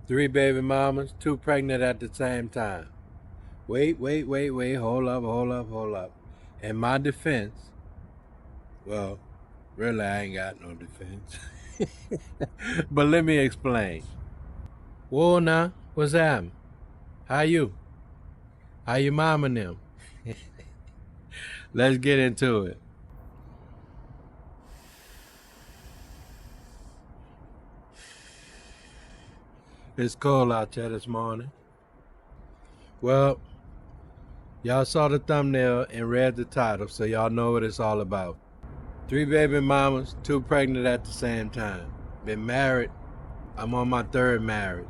Three baby mamas, two pregnant at the same time. Wait, hold up. In my defense, well, really I ain't got no defense. But let me explain. Whoa now, what's happening? How you? How your mom and them? Let's get into it. It's cold out there this morning. Well, y'all saw the thumbnail and read the title, so y'all know what it's all about. Three baby mamas, two pregnant at the same time. Been married. I'm on my third marriage,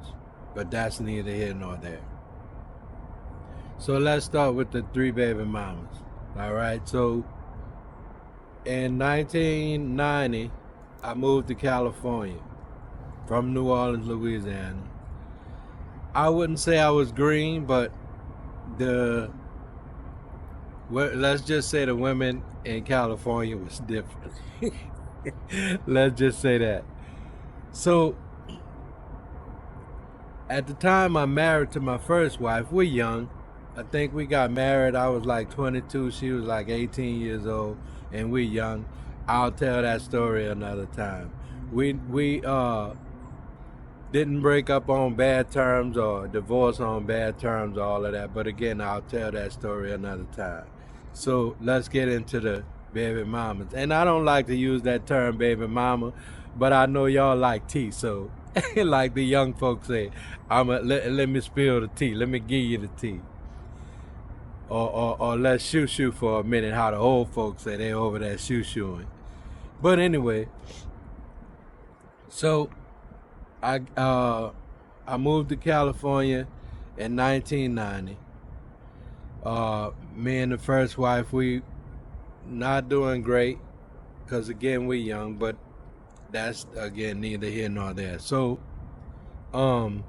but that's neither here nor there. So let's start with the three baby mamas. All right. So in 1990, I moved to California from New Orleans, Louisiana. I wouldn't say I was green, but the let's just say the women in California was different. Let's just say that. So at the time I'm married to my first wife, we're young. I think we got married. I was like 22. She was like 18 years old, and we're young. I'll tell that story another time. We didn't break up on bad terms or divorce on bad terms, all of that. But again, I'll tell that story another time. So let's get into the baby mamas. And I don't like to use that term baby mama, but I know y'all like tea. So like the young folks say, let me spill the tea. Let me give you the tea. Or let's shoo for a minute, how the old folks say they over there shooing. But anyway, so I moved to California in 1990. Me and the first wife, we not doing great because again we young, but that's again neither here nor there. Um,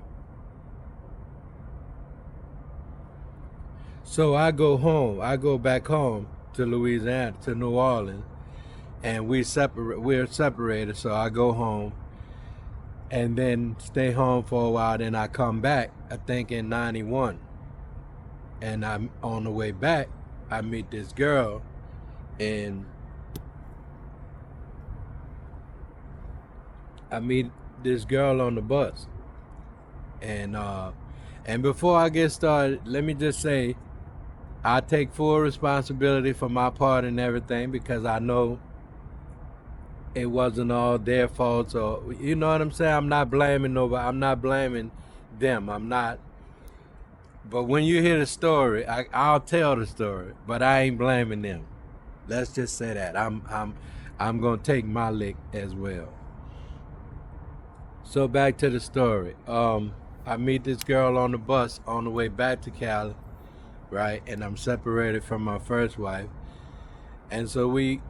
so I go home. I go back home to Louisiana, to New Orleans, and we're separated. So I go home and then stay home for a while. Then I come back. I think in '91, and I'm on the way back. I meet this girl, and I meet this girl on the bus, and before I get started, let me just say I take full responsibility for my part and everything because I know it wasn't all their fault, or you know what I'm saying. I'm not blaming nobody. I'm not blaming them. I'm not. But when you hear the story, I'll tell the story, but I ain't blaming them. Let's just say that I'm gonna take my lick as well. So back to the story. I meet this girl on the bus on the way back to Cali, right? And I'm separated from my first wife, and so we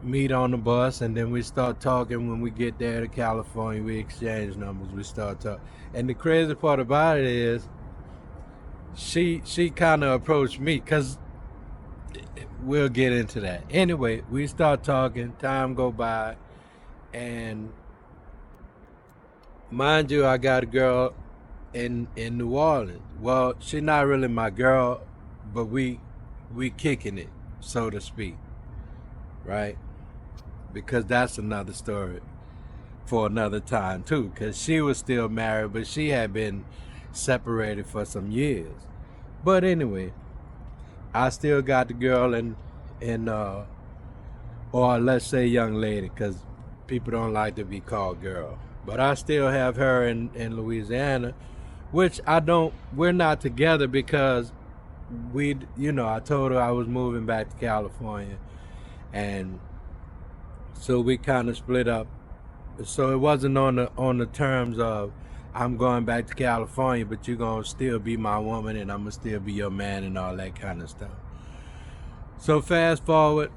meet on the bus, and then we start talking. When we get there to California, we exchange numbers. We start talking, and the crazy part about it is, she kind of approached me because we'll get into that. Anyway, we start talking. Time go by, and mind you, I got a girl in New Orleans. Well, she's not really my girl, but we kicking it, so to speak, right? Because that's another story for another time too. Because she was still married, but she had been separated for some years. But anyway, I still got the girl in or let's say young lady, because people don't like to be called girl. But I still have her in Louisiana, which I don't. We're not together because I told her I was moving back to California, and so we kind of split up. So it wasn't on the terms of I'm going back to California, but you're gonna still be my woman, and I'm gonna still be your man, and all that kind of stuff. So fast forward,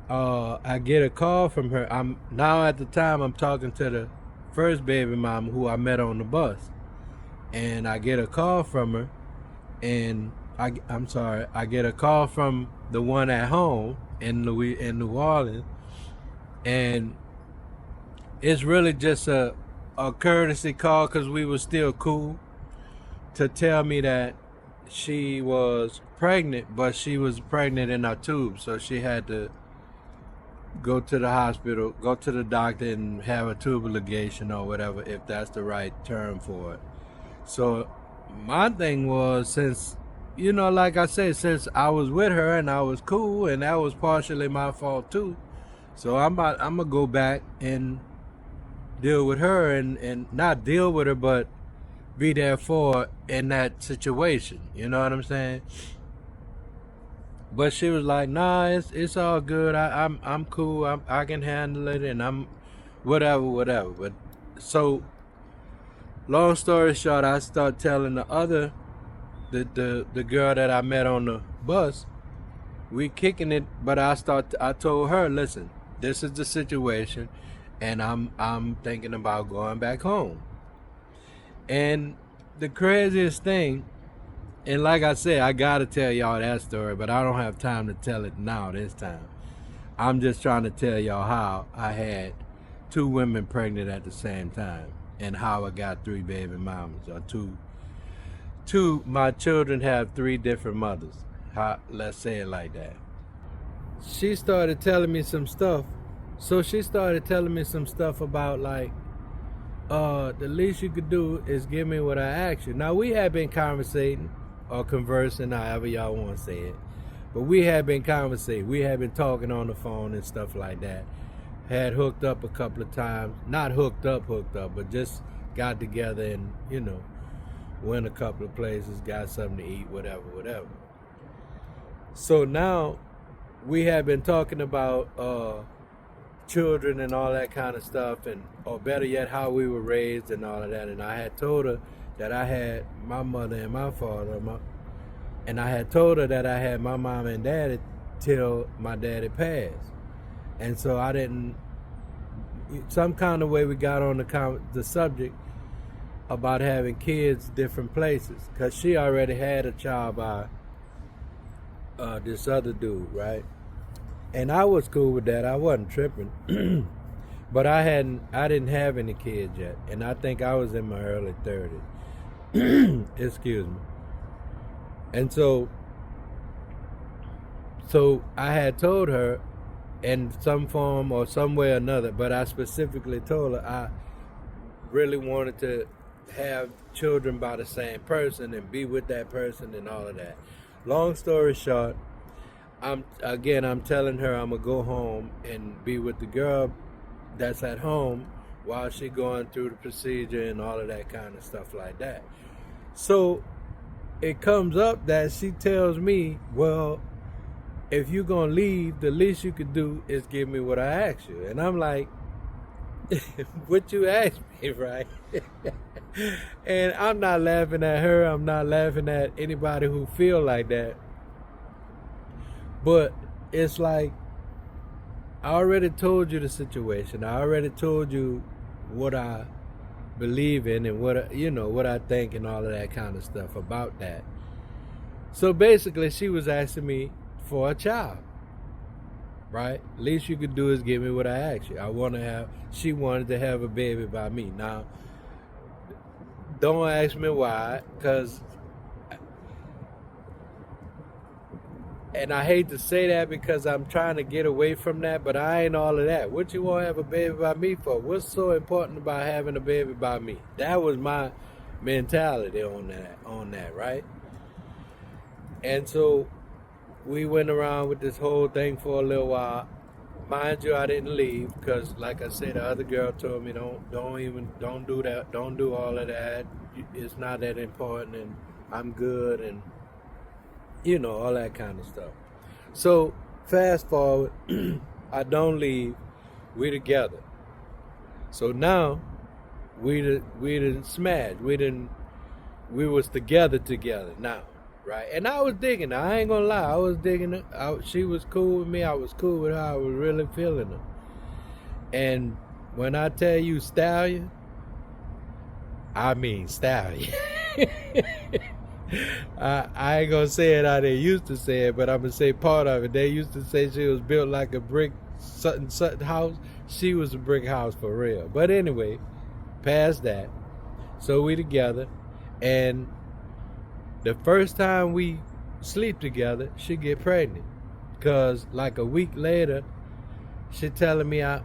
I get a call from her. I'm now at the time I'm talking to the first baby mama who I met on the bus, and I get a call from her, and I'm sorry, I get a call from the one at home in New Orleans, and it's really just a courtesy call because we were still cool to tell me that she was pregnant, but she was pregnant in a tube, so she had to go to the hospital, go to the doctor, and have a tube ligation or whatever, if that's the right term for it. So my thing was, since like I said, since I was with her and I was cool, and that was partially my fault too. So I'm gonna go back and deal with her, and not deal with her, but be there for her in that situation. You know what I'm saying? But she was like, "Nah, it's all good. I'm cool. I can handle it, and I'm whatever." But so, long story short, I start telling the girl that I met on the bus, we kicking it. But I told her, listen, this is the situation, and I'm thinking about going back home. And the craziest thing, and like I said, I gotta tell y'all that story, but I don't have time to tell it now this time. I'm just trying to tell y'all how I had two women pregnant at the same time, and how I got three baby mamas, or two. My children have three different mothers. Let's say it like that. She started telling me some stuff. So she started telling me some stuff about, like, the least you could do is give me what I asked you. Now, we had been conversating or conversing, however y'all want to say it. But we had been conversating. We had been talking on the phone and stuff like that. Had hooked up a couple of times. Not hooked up, but just got together and, went a couple of places, got something to eat, whatever. So now we have been talking about children and all that kind of stuff, and or better yet, how we were raised and all of that. And I had told her that I had my mother and my father, and I had told her that I had my mom and daddy till my daddy passed. And so I didn't, some kind of way we got on the subject about having kids different places, because she already had a child by this other dude, right? And I was cool with that. I wasn't tripping. But I didn't have any kids yet, and I think I was in my early 30s. Excuse me. And so I had told her in some form or some way or another, but I specifically told her I really wanted to have children by the same person and be with that person and all of that. Long story short, I'm telling her I'm gonna go home and be with the girl that's at home while she going through the procedure and all of that kind of stuff like that. So it comes up that she tells me, well, if you're gonna leave, the least you could do is give me what I asked you. And I'm like, what you asked me, right? And I'm not laughing at her. I'm not laughing at anybody who feel like that. But it's like, I already told you the situation. I already told you what I believe in and what I think and all of that kind of stuff about that. So basically, she was asking me for a child, right? Least you could do is give me what I asked you. She wanted to have a baby by me. Now, don't ask me why, and I hate to say that because I'm trying to get away from that, but I ain't all of that. What you want to have a baby by me for? What's so important about having a baby by me? That was my mentality on that, right? And so we went around with this whole thing for a little while. Mind you, I didn't leave because, like I said, the other girl told me don't do that, don't do all of that. It's not that important, and I'm good, and all that kind of stuff. So fast forward, I don't leave. We together. So now we didn't smash. We was together now, right? And I was digging her. I ain't gonna lie. I was digging her. She was cool with me. I was cool with her. I was really feeling her. And when I tell you stallion, I mean stallion. I ain't gonna say it how they used to say it, but I'm gonna say part of it. They used to say she was built like a brick Sutton house. She was a brick house for real. But anyway, past that. So we together, and the first time we sleep together, she get pregnant. Cause like a week later, she telling me I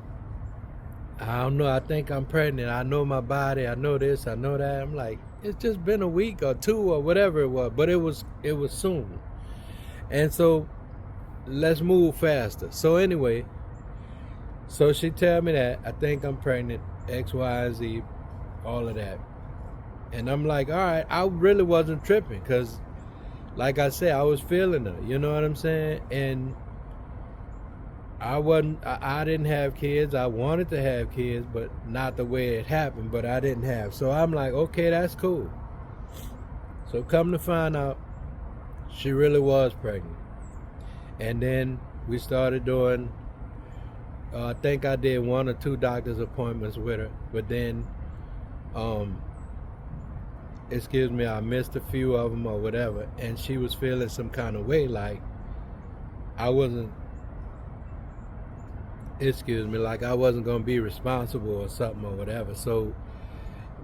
don't know, I think I'm pregnant. I know my body, I know this, I know that. I'm like, it's just been a week or two or whatever it was, but it was soon. And so let's move faster. So anyway, so she tell me that I think I'm pregnant, X, Y, and Z, all of that. And I'm like, all right, I really wasn't tripping because, like I said, I was feeling her. You know what I'm saying? And I didn't have kids. I wanted to have kids, but not the way it happened, but I didn't have. So I'm like, okay, that's cool. So come to find out, she really was pregnant. And then we started doing, I think I did 1 or 2 doctor's appointments with her, but then, I missed a few of them or whatever, and she was feeling some kind of way, like I wasn't, like I wasn't gonna be responsible or something or whatever. So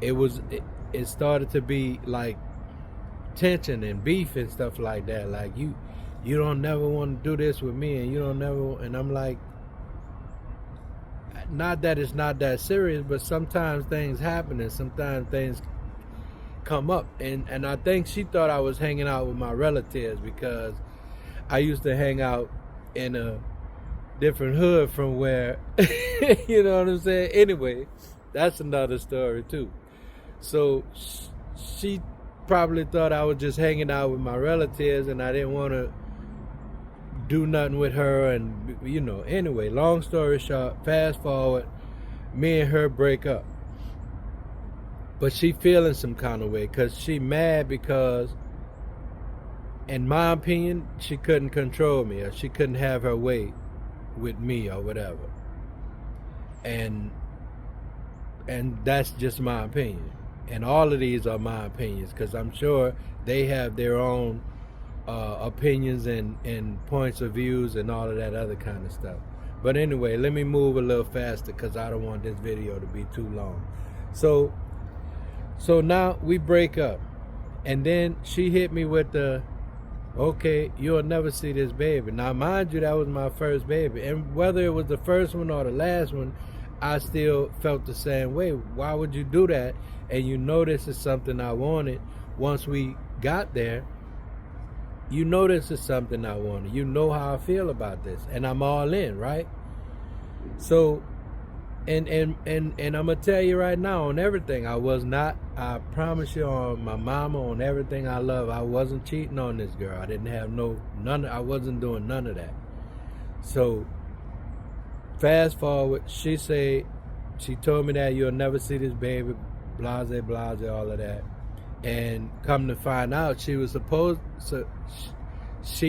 it started to be like tension and beef and stuff like that. Like you don't never want to do this with me, and you don't never. And I'm like, not that it's not that serious, but sometimes things happen and sometimes things come up. And I think she thought I was hanging out with my relatives because I used to hang out in a different hood from where, you know what I'm saying? Anyway, that's another story too. So she probably thought I was just hanging out with my relatives and I didn't want to do nothing with her. And, you know, anyway, long story short, fast forward, me and her break up. But she feeling some kind of way because she mad because, in my opinion, she couldn't control me or she couldn't have her way with me or whatever. And that's just my opinion. And all of these are my opinions because I'm sure they have their own opinions and points of views and all of that other kind of stuff. But anyway, let me move a little faster because I don't want this video to be too long. So now we break up, and then she hit me with the, okay, you'll never see this baby. Now, mind you, that was my first baby, and whether it was the first one or the last one, I still felt the same way. Why would you do that? And you know this is something I wanted. Once we got there, you know this is something I wanted. You know how I feel about this, and I'm all in, right? So, and I'm gonna tell you right now, on everything, I was not. I promise you, on my mama, on everything I love, I wasn't cheating on this girl. I didn't have none. I wasn't doing none of that. So, fast forward, she told me that you'll never see this baby, blase, blase, all of that. And come to find out, she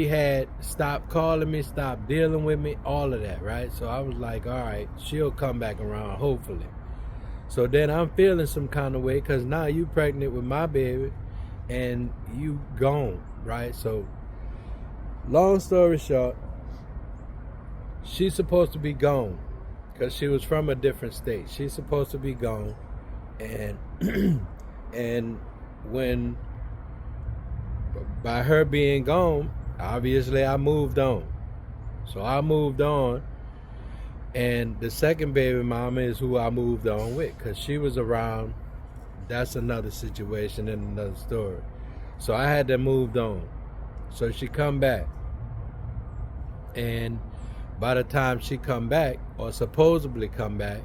had stopped calling me, stopped dealing with me, all of that, right? So I was like, all right, she'll come back around, hopefully. So then I'm feeling some kind of way because now you pregnant with my baby and you gone, right? So long story short, she's supposed to be gone because she was from a different state. She's supposed to be gone. And and when, by her being gone, obviously I moved on. So I moved on, and the second baby mama is who I moved on with because she was around. That's another situation and another story. So I had to move on. So she come back, and by the time she come back, or supposedly come back,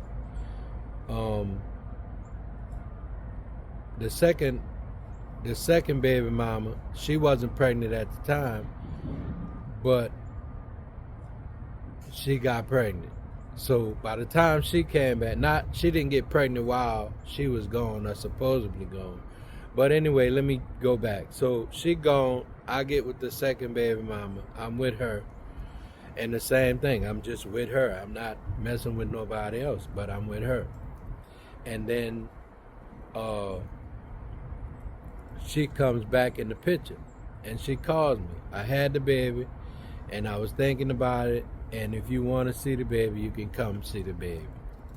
the second baby mama, she wasn't pregnant at the time, but she got pregnant. So by the time she came back, she didn't get pregnant while she was gone or supposedly gone. But anyway, let me go back. So she gone, I get with the second baby mama, I'm with her. And the same thing, I'm just with her. I'm not messing with nobody else, but I'm with her. And then she comes back in the picture and she calls me. I had the baby and I was thinking about it, and if you want to see the baby, you can come see the baby,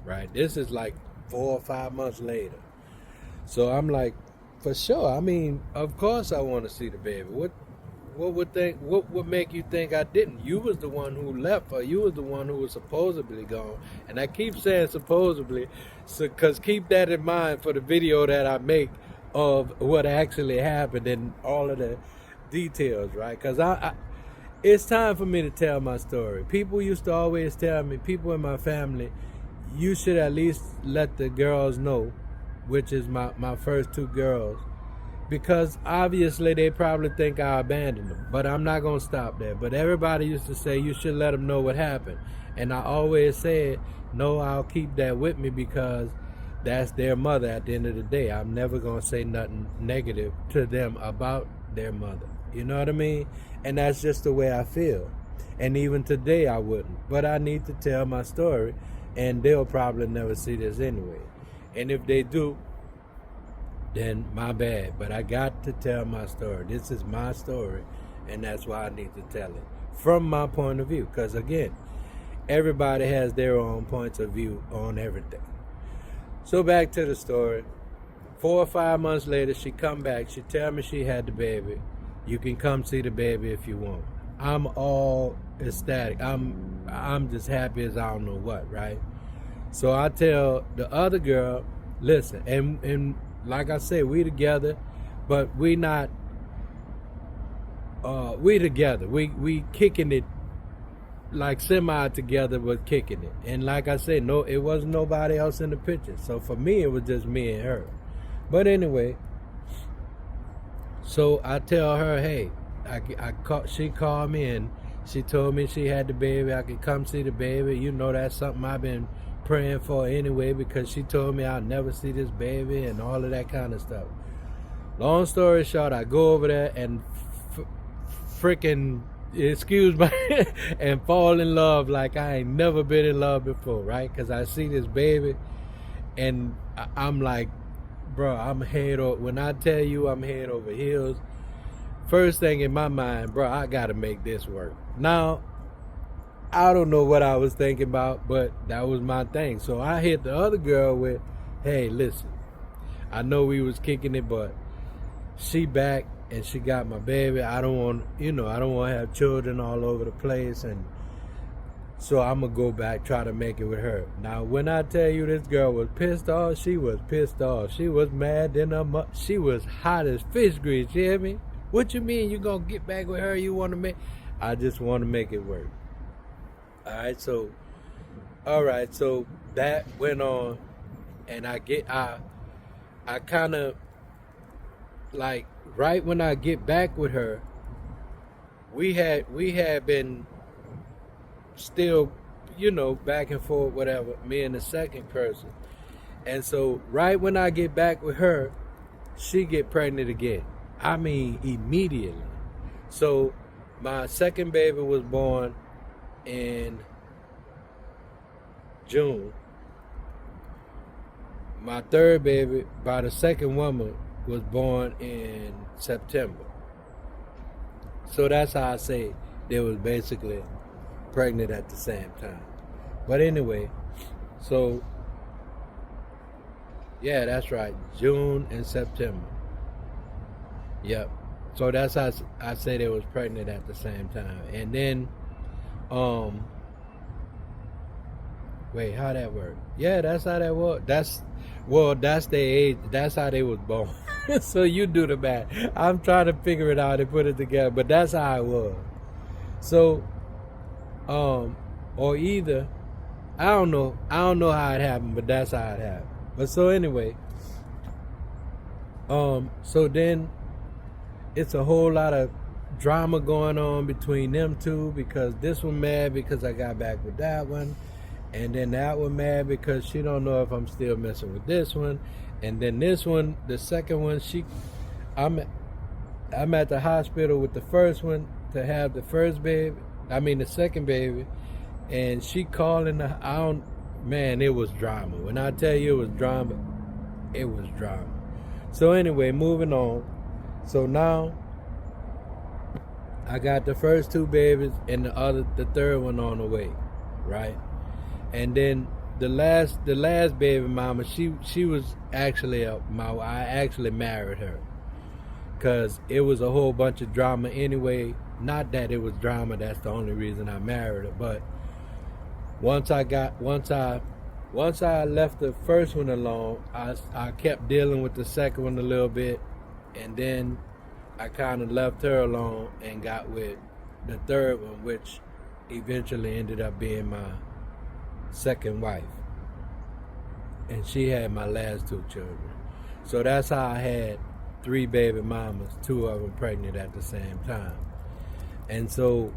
right? This is like 4 or 5 months later. So I'm like, for sure. I mean, of course I want to see the baby. What would make you think I didn't? You was the one who left her. You was the one who was supposedly gone. And I keep saying supposedly, so cause keep that in mind for the video that I make of what actually happened and all of the details, right? Cause it's time for me to tell my story. People used to always tell me, people in my family, you should at least let the girls know, which is my first two girls, because obviously they probably think I abandoned them. But I'm not going to stop there. But everybody used to say you should let them know what happened. And I always said, no, I'll keep that with me because that's their mother at the end of the day. I'm never going to say nothing negative to them about their mother. You know what I mean? And that's just the way I feel. And even today I wouldn't. But I need to tell my story. And they'll probably never see this anyway. And if they do, then my bad. But I got to tell my story. This is my story, and that's why I need to tell it from my point of view. Because again, everybody has their own points of view on everything. So back to the story. 4 or 5 months later, she come back. She tell me she had the baby. You can come see the baby if you want. I'm all ecstatic. I'm just happy as I don't know what, right? So I tell the other girl, listen, and like I say, we together, but we not, we together. We kicking it like semi together, but kicking it. And like I say, no, it wasn't nobody else in the picture. So for me, it was just me and her. But anyway, so I tell her, hey, she called me and she told me she had the baby. I could come see the baby. You know, that's something I've been praying for anyway, because she told me I'll never see this baby and all of that kind of stuff. Long story short, I go over there and freaking, excuse me, and fall in love like I ain't never been in love before, right? Because I see this baby and I'm like, bro, I'm head over, when I tell you I'm head over heels, first thing in my mind, bro, I gotta make this work. Now, I don't know what I was thinking about, but that was my thing. So I hit the other girl with, hey, listen, I know we was kicking it, but she back and she got my baby. I don't want, I don't want to have children all over the place. And so I'm going to go back, try to make it with her. Now, when I tell you this girl was pissed off, she was pissed off. She was mad. She was hot as fish grease. You hear me? What you mean you going to get back with her? You want to make? I just want to make it work. All right, so that went on, and I kind of, like, right when I get back with her, we had been still, back and forth, whatever, me and the second person. And so right when I get back with her, she get pregnant again. I mean, immediately. So my second baby was born in June. My third baby by the second woman was born in September. So that's how I say they was basically pregnant at the same time. But anyway, so yeah, that's right, June and September. Yep. So that's how I say they was pregnant at the same time. And then wait, how that work? Yeah, that's how that work. That's their age. That's how they was born. So you do the math. I'm trying to figure it out and put it together, but that's how it was. So, or either, I don't know how it happened, but that's how it happened. But so anyway, so then it's a whole lot of drama going on between them two, because this one mad because I got back with that one, and then that one mad because she don't know if I'm still messing with this one, and then this one, the second one, I'm at the hospital with the first one to have the the second baby, and she calling man, it was drama. When I tell you it was drama, it was drama. So anyway, moving on. So now I got the first two babies and the third one on the way, right? And then the last baby mama, she was actually I actually married her because it was a whole bunch of drama anyway. Not that it was drama, that's the only reason I married her, but once I got once I left the first one alone, I kept dealing with the second one a little bit, and then I kind of left her alone and got with the third one, which eventually ended up being my second wife, and she had my last two children. So that's how I had three baby mamas, two of them pregnant at the same time. And so,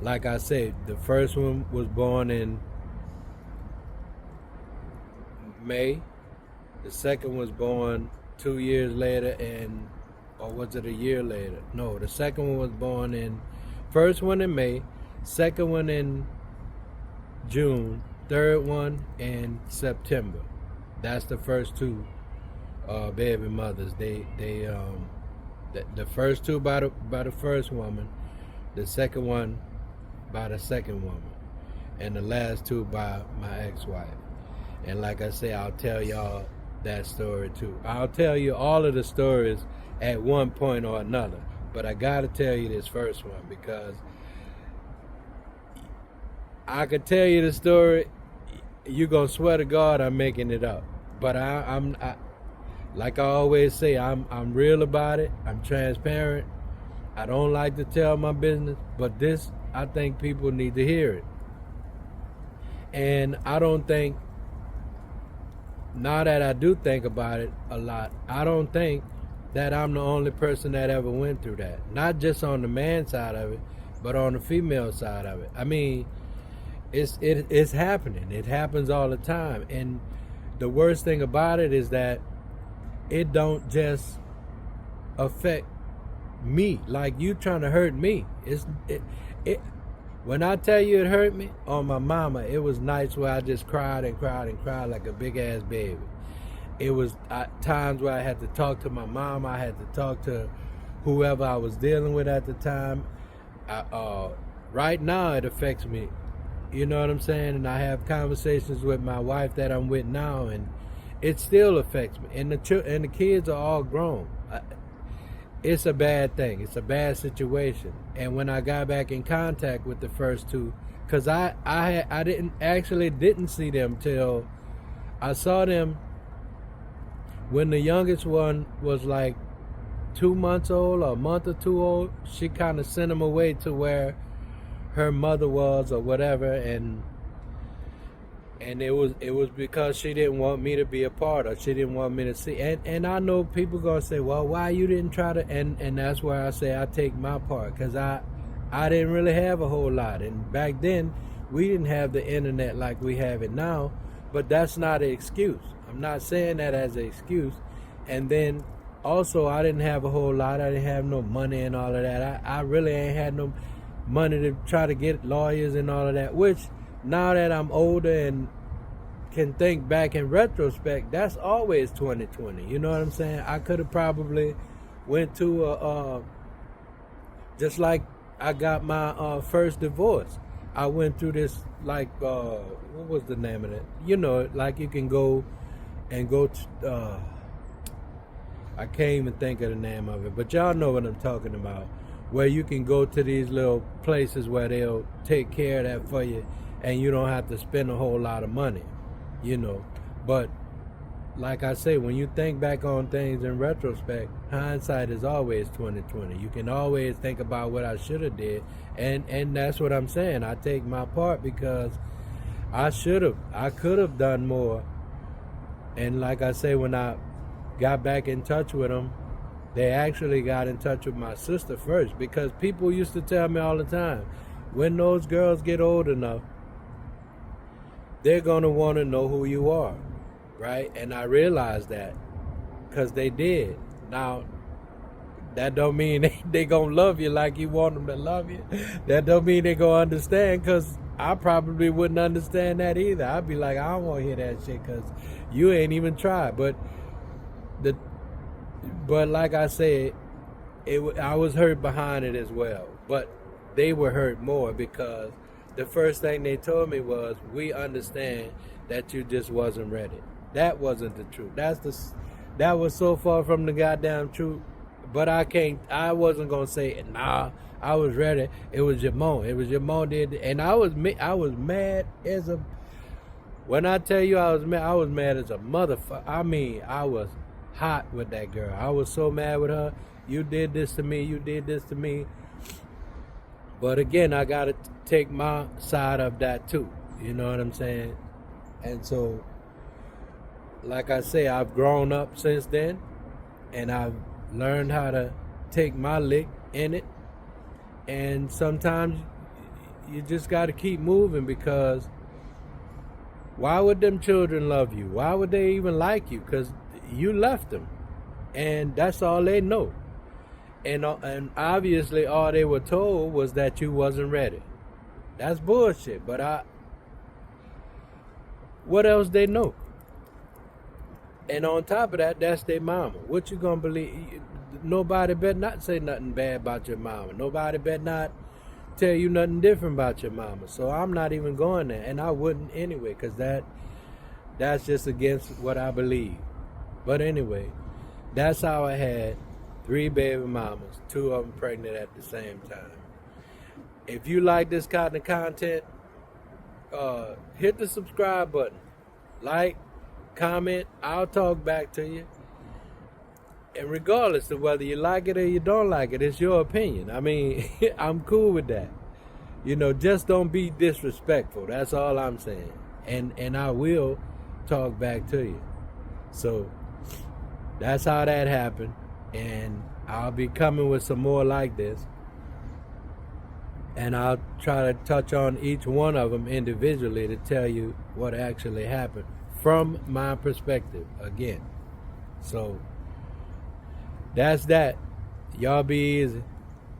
like I said, the first one was born in May. The second was born 2 years later, and or was it a year later? No, the second one was born in first one in May, second one in June, third one in September. That's the first two baby mothers. The first two by the first woman, the second one by the second woman, and the last two by my ex-wife. And like I say, I'll tell y'all that story too. I'll tell you all of the stories at one point or another, but I gotta tell you this first one because I could tell you the story. You're gonna swear to God I'm making it up, but I'm like I always say, I'm real about it. I'm transparent. I don't like to tell my business, but this, I think people need to hear it. And I don't think, now that I do think about it a lot, I don't think that I'm the only person that ever went through that. Not just on the man side of it, but on the female side of it. I mean, it's happening. It happens all the time. And the worst thing about it is that it don't just affect me, like you trying to hurt me. When I tell you it hurt me, on my mama, it was nights where I just cried and cried and cried like a big ass baby. It was times where I had to talk to my mom. I had to talk to whoever I was dealing with at the time. Right now it affects me, you know what I'm saying? And I have conversations with my wife that I'm with now, and it still affects me. And the kids are all grown. It's a bad thing. It's a bad situation. And when I got back in contact with the first two, because I didn't see them till I saw them when the youngest one was like 2 months old or a month or two old. She kind of sent them away to where her mother was or whatever, and it was because she didn't want me to be a part, or she didn't want me to see. And I know people gonna say, well, why you didn't try to? And that's where I say I take my part, because I didn't really have a whole lot, and back then we didn't have the internet like we have it now. But that's not an excuse. I'm not saying that as an excuse. And then also, I didn't have a whole lot. I didn't have no money and all of that. I really ain't had no money to try to get lawyers and all of that, which now that I'm older and can think back in retrospect, that's always 2020. You know what I'm saying? I could have probably went to just like I got my first divorce. I went through this, like, what was the name of it? You know, like you can go to, I can't even think of the name of it, but y'all know what I'm talking about, where you can go to these little places where they'll take care of that for you, and you don't have to spend a whole lot of money, you know. But like I say, when you think back on things in retrospect, hindsight is always 2020. You can always think about what I should have did, and that's what I'm saying. I take my part because I could have done more. And like I say, when I got back in touch with them, they actually got in touch with my sister first, because people used to tell me all the time, when those girls get old enough, they're going to want to know who you are, right? And I realized that, because they did. Now, that don't mean they going to love you like you want them to love you. That don't mean they going to understand, because I probably wouldn't understand that either. I'd be like, I don't want to hear that shit because you ain't even tried. But like I said, I was hurt behind it as well. But they were hurt more because the first thing they told me was, "We understand that you just wasn't ready." That wasn't the truth. That was so far from the goddamn truth. But I wasn't gonna say, nah, I was ready. It was your mom. It was your mom did, and I was mad as a. When I tell you I was mad as a motherfucker. I mean, I was hot with that girl. I was so mad with her. You did this to me. You did this to me. But again, I gotta take my side of that too. You know what I'm saying? And so, like I say, I've grown up since then, and I've learned how to take my lick in it. And sometimes you just got to keep moving, because why would them children love you? Why would they even like you? Because you left them, and that's all they know. And obviously all they were told was that you wasn't ready. That's bullshit. But what else they know? And on top of that, that's their mama. What you gonna believe? Nobody better not say nothing bad about your mama. Nobody better not tell you nothing different about your mama. So I'm not even going there, and I wouldn't anyway, because that's just against what I believe. But anyway, that's how I had 3 baby mamas, 2 of them pregnant at the same time. If you like this kind of content, hit the subscribe button, like, comment. I'll talk back to you. And regardless of whether you like it or you don't like it, it's your opinion. I mean, I'm cool with that. You know, just don't be disrespectful. That's all I'm saying. And I will talk back to you. So that's how that happened. And I'll be coming with some more like this. And I'll try to touch on each one of them individually to tell you what actually happened from my perspective again. So that's that. Y'all be easy.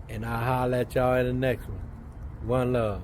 And I'll holler at y'all in the next one. One love.